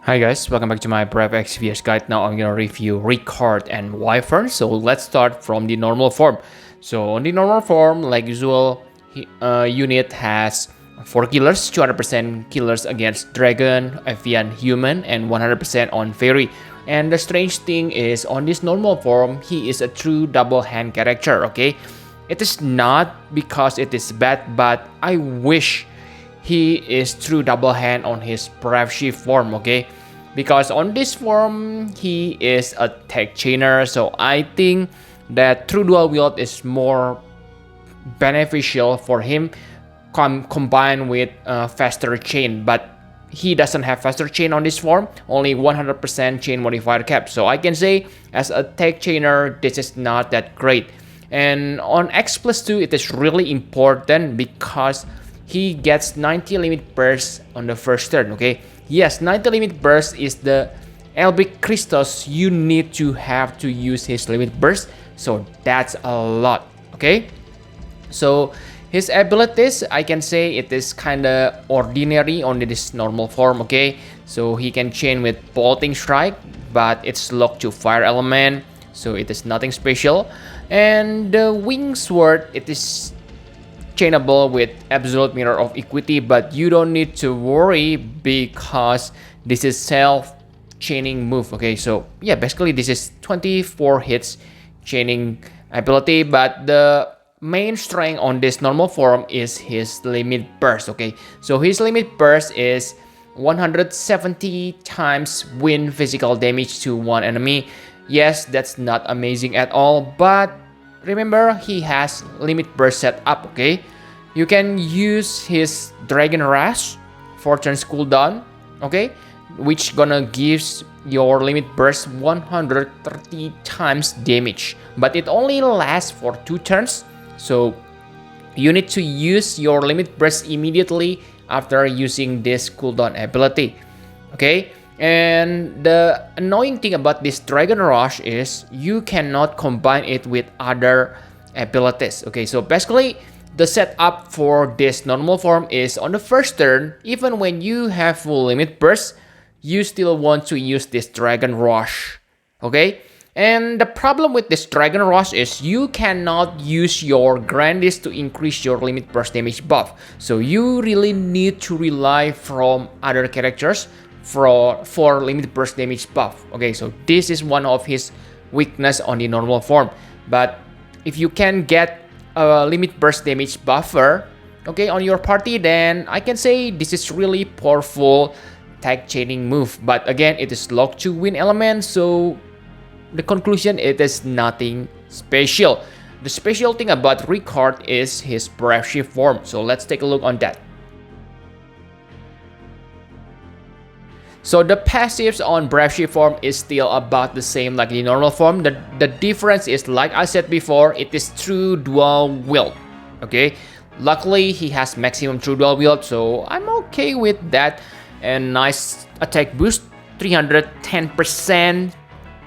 Hi guys, welcome back to my Brave XVS guide. Now I'm gonna review Ricard and Wyvern. So let's start from the normal form. So on the normal form, like usual, unit has 4 killers, 200% killers against Dragon, Avian, Human, and 100% on Fairy. And the strange thing is, on this normal form, he is a true double hand character, okay? It is not because it is bad, but I wish he is true double hand on his Brave Shift form, okay? Because on this form, he is a tech chainer, so I think that true dual wield is more beneficial for him combined with faster chain, but he doesn't have faster chain on this form, only 100% chain modifier cap. So I can say as a tech chainer, this is not that great. And on X+2, it is really important because he gets 90 limit burst on the first turn, okay? Yes, 90 limit burst is the Elbic crystals you need to have to use his limit burst, so that's a lot, okay? So his abilities, I can say it is kinda ordinary on this normal form, okay? So he can chain with bolting strike, but it's locked to fire element, so it is nothing special. And the wing sword, it is chainable with absolute mirror of equity, but you don't need to worry because this is self chaining move, okay? So yeah, basically this is 24 hits chaining ability, but the main strength on this normal form is his limit burst, okay? So his limit burst is 170 times win physical damage to one enemy. Yes, that's not amazing at all, but remember, he has limit burst set up, okay? You can use his Dragon Rush for turns cooldown, okay? Which gonna gives your limit burst 130 times damage. But it only lasts for 2 turns, so you need to use your limit burst immediately after using this cooldown ability, okay? And the annoying thing about this Dragon Rush is you cannot combine it with other abilities, okay? So basically, the setup for this normal form is on the first turn, even when you have full limit burst, you still want to use this Dragon Rush, okay? And the problem with this Dragon Rush is you cannot use your Grandis to increase your limit burst damage buff. So you really need to rely from other characters for limit burst damage buff. Okay, so this is one of his weakness on the normal form. But if you can get a limit burst damage buffer, okay, on your party, then I can say this is really powerful tag chaining move. But again, it is locked to win element, so the conclusion, it is nothing special. The special thing about Ricard is his Brave Shift form. So let's take a look on that. So the passives on Brave Shift form is still about the same like the normal form. The difference is, like I said before, it is true dual wield, okay? Luckily, he has maximum true dual wield, so I'm okay with that. And nice attack boost, 310%.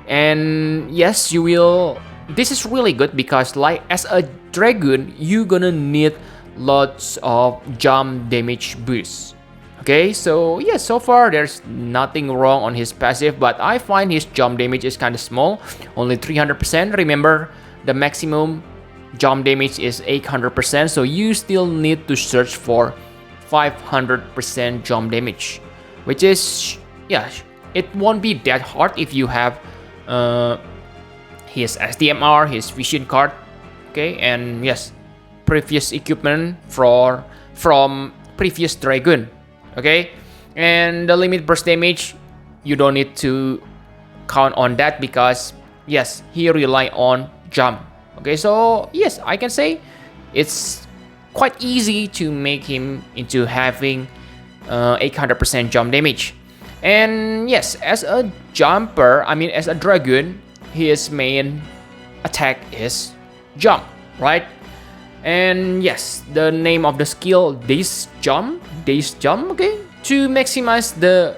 And yes, you will... This is really good because like as a Dragoon, you're gonna need lots of jump damage boosts. Okay, so yeah, so far there's nothing wrong on his passive, but I find his jump damage is kind of small, only 300%. Remember, the maximum jump damage is 800%, so you still need to search for 500% jump damage, which is, yeah, it won't be that hard if you have his SDMR, his vision card, okay, and yes, previous equipment from previous Dragoon. Okay, and the limit burst damage, you don't need to count on that because yes, he rely on jump. Okay, so yes, I can say it's quite easy to make him into having 800% jump damage. And yes, as a jumper, I mean as a Dragoon, his main attack is jump, right? And yes, the name of the skill, this jump, okay? To maximize the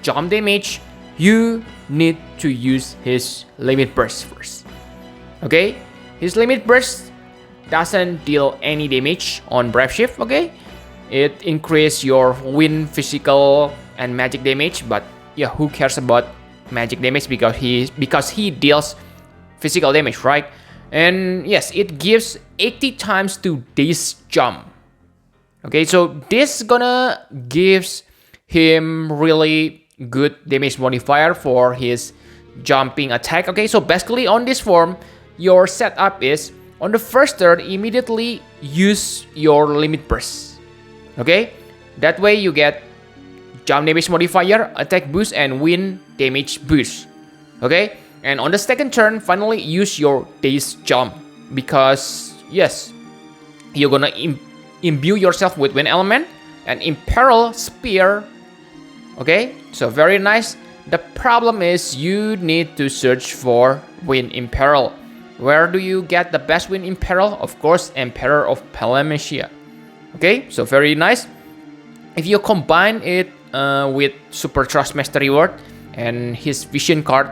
jump damage, you need to use his limit burst first. Okay? His limit burst doesn't deal any damage on Brave Shift, okay? It increases your wind, physical, and magic damage, but yeah, who cares about magic damage because he deals physical damage, right? And yes, it gives 80 times to this jump. Okay, so this gonna gives him really good damage modifier for his jumping attack. Okay, so basically on this form, your setup is on the first turn, immediately use your limit burst. Okay, that way you get jump damage modifier, attack boost, and wind damage boost. Okay, and on the second turn, finally use your daze jump because yes, you're gonna imbue yourself with wind element and imperil spear. Okay, so very nice. The problem is you need to search for wind imperil. Where do you get the best wind imperil? Of course, Emperor of Palamecia. Okay, so very nice. If you combine it with Super Trust Master Reward and his vision card,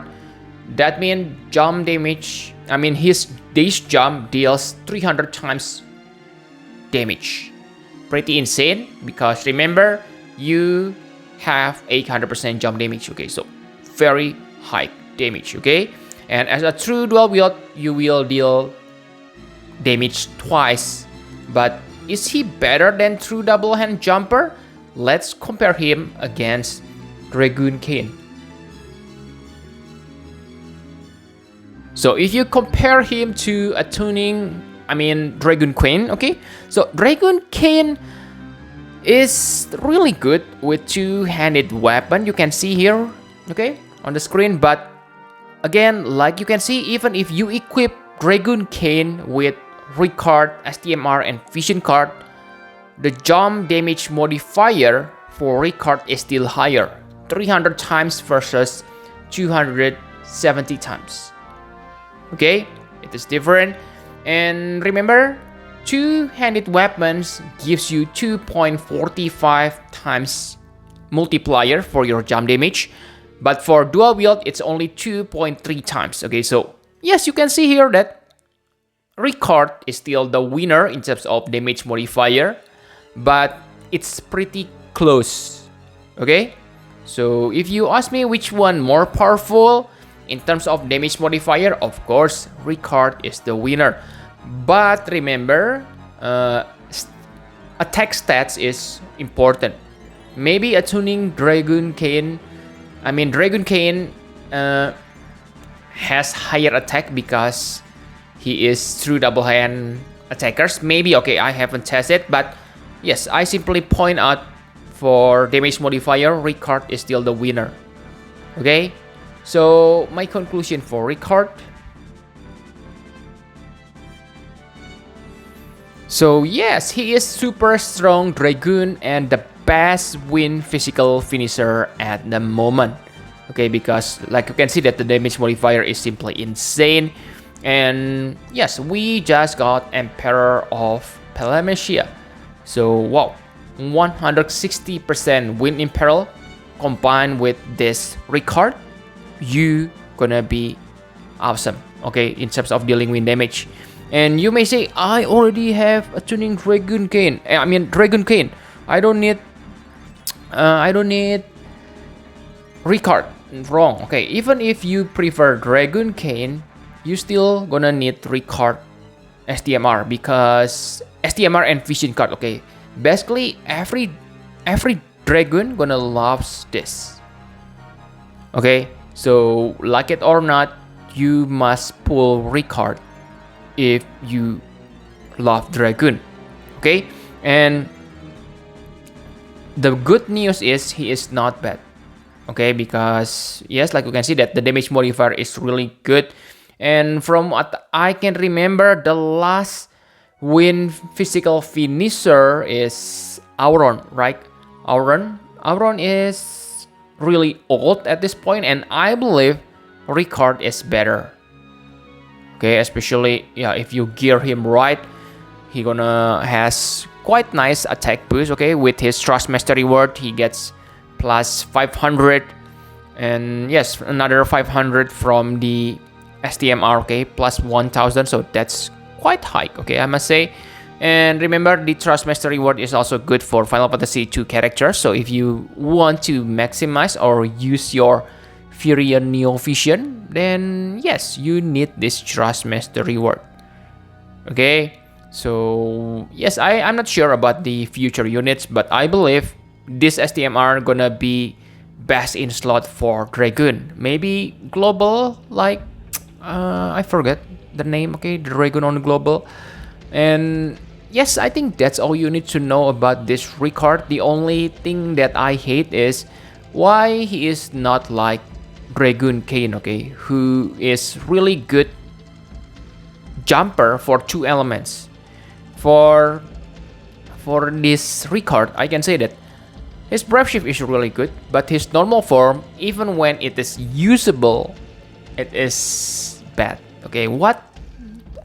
that means jump damage. I mean, his daze jump deals 300 times damage. Pretty insane because remember, you have 800% jump damage. Okay, so very high damage. Okay, and as a true dual wield, you will deal damage twice. But is he better than true double hand jumper? Let's compare him against Dragoon Cane. So if you compare him to a tuning, I mean Dragoon Cane, okay? So Dragoon Cane is really good with two-handed weapon. You can see here, okay, on the screen. But again, like you can see, even if you equip Dragoon Cane with Ricard, STMR, and Vision card, the jump damage modifier for Ricard is still higher, 300 times versus 270 times. Okay, it is different. And remember, two-handed weapons gives you 2.45 times multiplier for your jump damage, but for dual wield it's only 2.3 times. Okay, so yes, you can see here that Ricard is still the winner in terms of damage modifier, but it's pretty close. Okay, so if you ask me which one more powerful in terms of damage modifier, of course Ricard is the winner. But remember, attack stats is important. Maybe a tuning Dragoon Cane, I mean Dragoon Cane has higher attack because he is true double hand attackers. Maybe, okay, I haven't tested, but yes, I simply point out for damage modifier, Ricard is still the winner. Okay, so my conclusion for Ricard. So yes, he is super strong Dragoon and the best win physical finisher at the moment. Okay, because like you can see that the damage modifier is simply insane. And yes, we just got Emperor of Palamecia. So wow, 160% win imperil combined with this Ricard, you gonna be awesome, okay, in terms of dealing wind damage. And you may say, I already have a tuning Dragoon Cane. I mean Dragoon Cane. I don't need Ricard. Wrong. Okay, even if you prefer Dragoon Cane, you still gonna need Ricard STMR because STMR and Vision card. Okay, basically every Dragoon gonna loves this. Okay, so like it or not, you must pull Ricard if you love Dragoon. Okay, and the good news is he is not bad. Okay, because yes, like you can see that the damage modifier is really good. And from what I can remember, the last win physical finisher is Auron, right? Auron is really old at this point, and I believe Ricard is better. Okay, especially if you gear him right, he gonna has quite nice attack boost. Okay, with his Trust Master Reward, he gets plus 500, and yes, another 500 from the STMR. Okay, plus 1000, so that's quite high. Okay, I must say. And remember, the Trust Master reward is also good for Final Fantasy 2 characters. So if you want to maximize or use your Furion Neo Vision, then yes, you need this Trust Master reward. Okay, so yes, I'm not sure about the future units, but I believe this STMR gonna be best in slot for Dragoon. Maybe global, like I forget the name. Okay, Dragoon on global. And yes, I think that's all you need to know about this Ricard. The only thing that I hate is why he is not like Dragoon Kane, okay, who is really good jumper for 2 elements. For this Ricard, I can say that his Brave Shift is really good, but his normal form, even when it is usable, it is bad. Okay, what?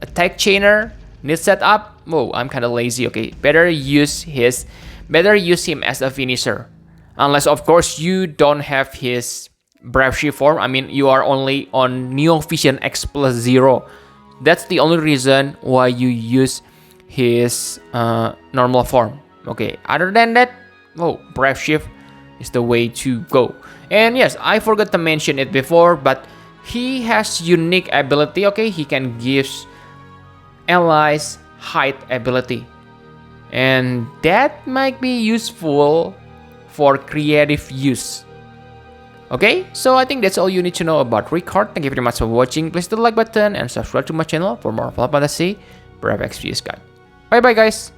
Attack Chainer? Need setup? Oh, I'm kind of lazy. Okay, better use him as a finisher, unless of course you don't have his Brave Shift form. I mean, you are only on Neo Vision X+0. That's the only reason why you use his normal form. Okay, other than that, oh, Brave Shift is the way to go. And yes, I forgot to mention it before, but he has unique ability. Okay, he can give allies height ability, and that might be useful for creative use. Okay, so I think that's all you need to know about Ricard. Thank you very much for watching. Please hit the like button and subscribe to my channel for more Final Fantasy Brave XPS guide. Bye bye guys.